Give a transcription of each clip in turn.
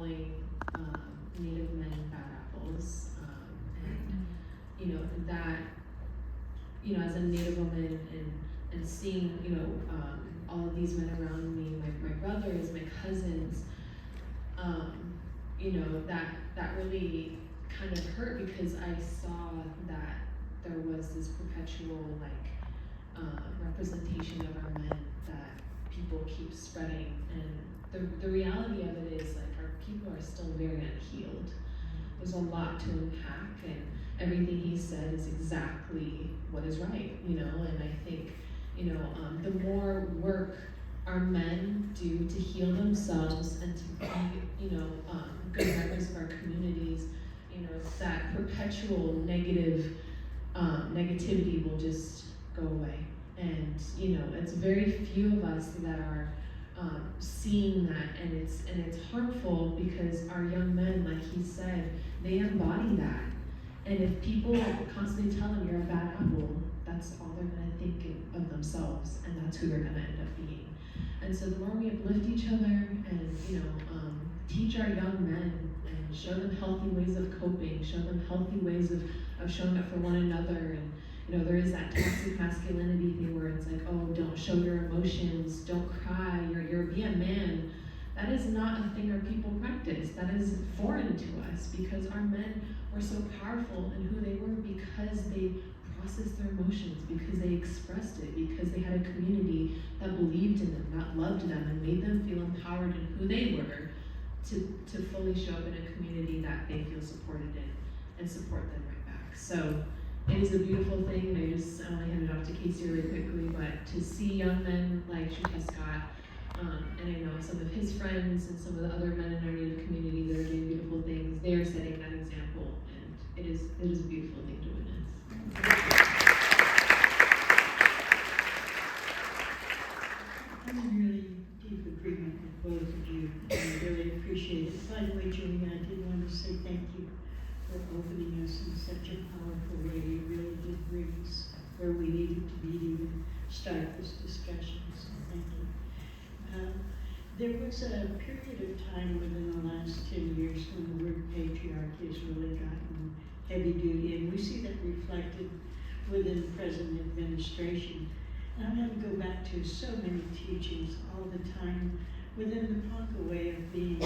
calling Native men bad apples, and that as a Native woman and seeing all of these men around me, my brothers, my cousins, that really kind of hurt, because I saw that there was this perpetual representation of our men that people keep spreading, and the reality of it is our people are still very unhealed. There's a lot to unpack, and everything he said is exactly what is right, and I think the more work our men do to heal themselves and to be good members of our communities, that perpetual negativity will just go away. And it's very few of us that are seeing that, and it's harmful, because our young men, like he said, they embody that. And if people constantly tell them you're a bad apple, that's all they're going to think of themselves, and that's who they're going to end up being. And so the more we uplift each other and teach our young men and show them healthy ways of coping, show them healthy ways of showing up for one another. And there is that toxic masculinity thing where it's oh, don't show your emotions, don't cry, you're be a man. That is not a thing our people practice. That is foreign to us, because our men were so powerful in who they were because they processed their emotions, because they expressed it, because they had a community that believed in them, that loved them, and made them feel empowered in who they were to fully show up in a community that they feel supported in and support them right back. So it is a beautiful thing, and I want to hand it off to Casey really quickly, but to see young men like Xiuhtezcatl, and I know some of his friends and some of the other men in our Native community that are doing beautiful things, they are setting that example, and it is a beautiful thing to witness. I'm in really deep agreement with both of you, and I really appreciate it. By the way, Julia, I did want to say thank you for opening us in such a powerful way. You really did bring us where we needed to be to even start this discussion, so thank you. There was a period of time within the last 10 years when the word patriarchy has really gotten heavy duty, and we see that reflected within the present administration. And I'm going to go back to so many teachings all the time within the Ponca way of being.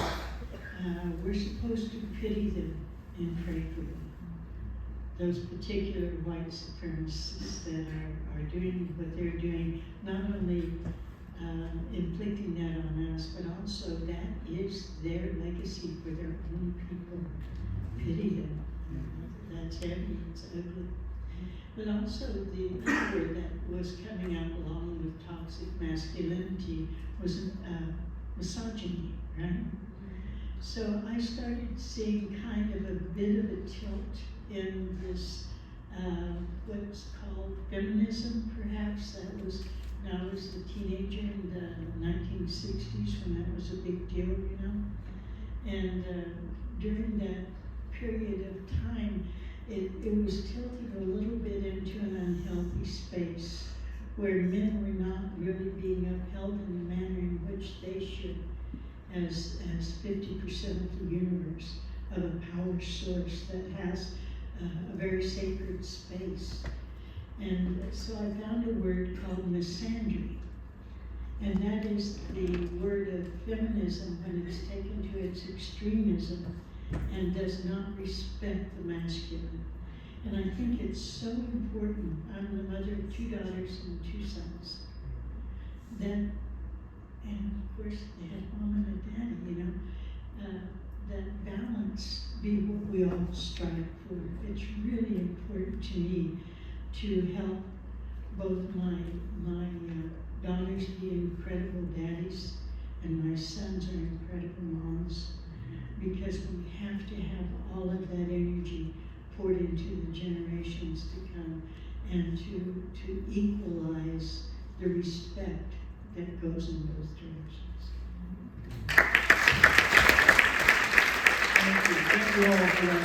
We're supposed to pity them and pray for them. Those particular white supremacists that are doing what they're doing, not only inflicting that on us, but also that is their legacy for their own people. Pity them. That's heavy, it's ugly. But also the other word that was coming up along with toxic masculinity was misogyny, right? So I started seeing kind of a bit of a tilt in this, what's called feminism, perhaps. That was, when I was a teenager in the 1960s, when that was a big deal, And during that period of time, it was tilted a little bit into an unhealthy space where men were not really being upheld in the manner in which they should, as 50% of the universe, of a power source that has a very sacred space. And so I found a word called misandry. And that is the word of feminism when it's taken to its extremism and does not respect the masculine. And I think it's so important. I'm the mother of 2 daughters and 2 sons. And of course they had mom and a daddy, that balance be what we all strive for. It's really important to me to help both my daughters be incredible daddies and my sons are incredible moms, because we have to have all of that energy poured into the generations to come and to equalize the respect that goes in both directions. Thank you. Thank you all for that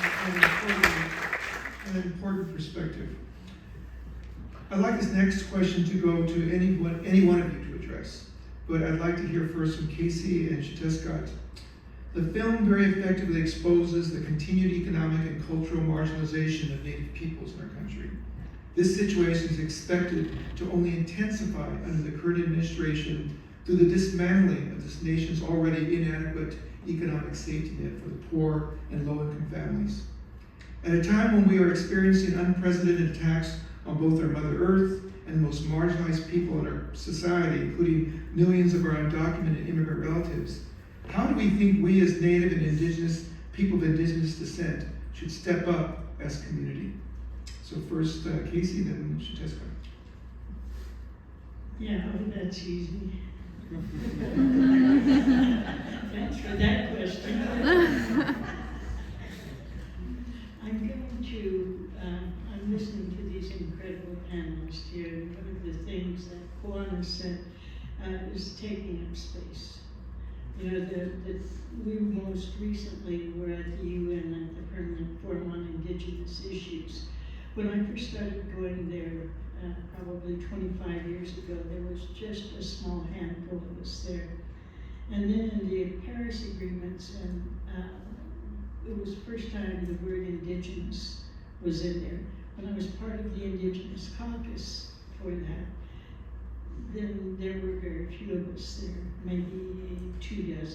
an important perspective. I'd like this next question to go to any one of you to address, but I'd like to hear first from Casey and Xiuhtezcatl. The film very effectively exposes the continued economic and cultural marginalization of Native peoples in our country. This situation is expected to only intensify under the current administration through the dismantling of this nation's already inadequate economic safety net for the poor and low-income families. At a time when we are experiencing unprecedented attacks on both our Mother Earth and the most marginalized people in our society, including millions of our undocumented immigrant relatives, how do we think we as Native and Indigenous people of Indigenous descent should step up as a community? So first Casey, then Xiuhtezcatl. Yeah, oh, that's easy. Thanks for that question. I'm listening to these incredible panelists here, and one of the things that Quannah said is taking up space. You know, we most recently were at the UN at the Permanent Forum on Indigenous Issues. When I first started going there, probably 25 years ago, there was just a small handful of us there. And then in the Paris agreements, and it was the first time the word indigenous was in there. When I was part of the Indigenous Caucus for that, then there were very few of us there, maybe 24.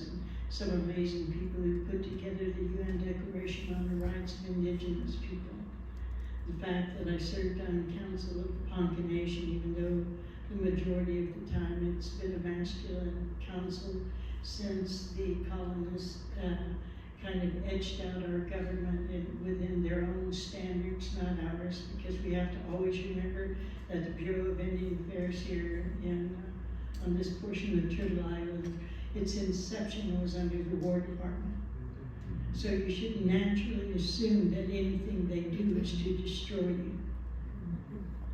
Some amazing people who put together the UN Declaration on the Rights of Indigenous People. The fact that I served on the Council of the Ponca Nation, even though the majority of the time it's been a masculine council since the colonists kind of etched out our government within their own standards, not ours, because we have to always remember that the Bureau of Indian Affairs here on this portion of Turtle Island, its inception was under the War Department. So you should naturally assume that anything they do is to destroy you.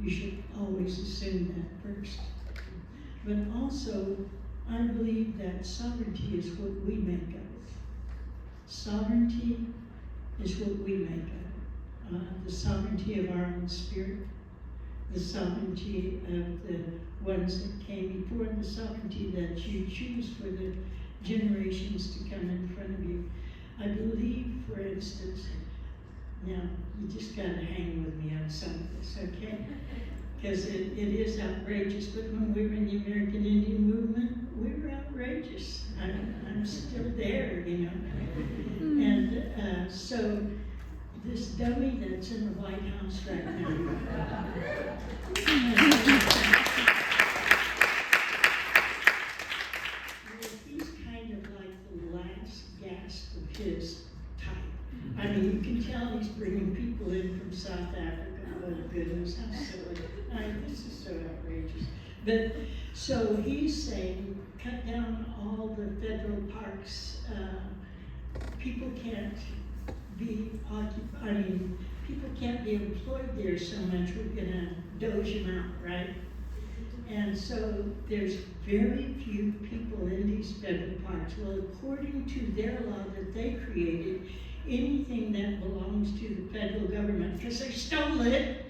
You should always assume that first. But also, I believe that sovereignty is what we make of it. Sovereignty is what we make of it. The sovereignty of our own spirit, the sovereignty of the ones that came before, and the sovereignty that you choose for the generations to come in front of you. I believe, for instance, now you just gotta hang with me on some of this, okay? Because it is outrageous, but when we were in the American Indian movement, we were outrageous. I'm still there, you know. And so this dummy that's in the White House right now, he's kind of like the last gasp of his type. I mean, you can tell he's bringing people in from South Africa. Oh goodness, how silly. This is so outrageous. But, so he's saying, cut down all the federal parks. People can't be people can't be employed there so much, we're gonna doge them out, right? And so there's very few people in these federal parks. Well, according to their law that they created, anything that belongs to the federal government, because they stole it,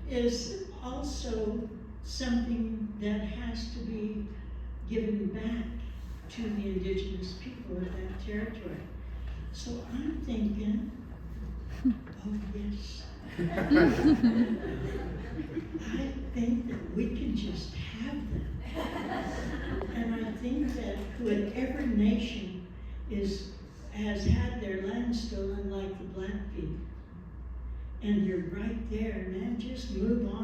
is also something that has to be given back to the indigenous people of that territory. So I'm thinking, oh yes. I think that we can just have them. And I think that whatever nation has had their land stolen, like the Blackfeet, and you're right there, man, just move on.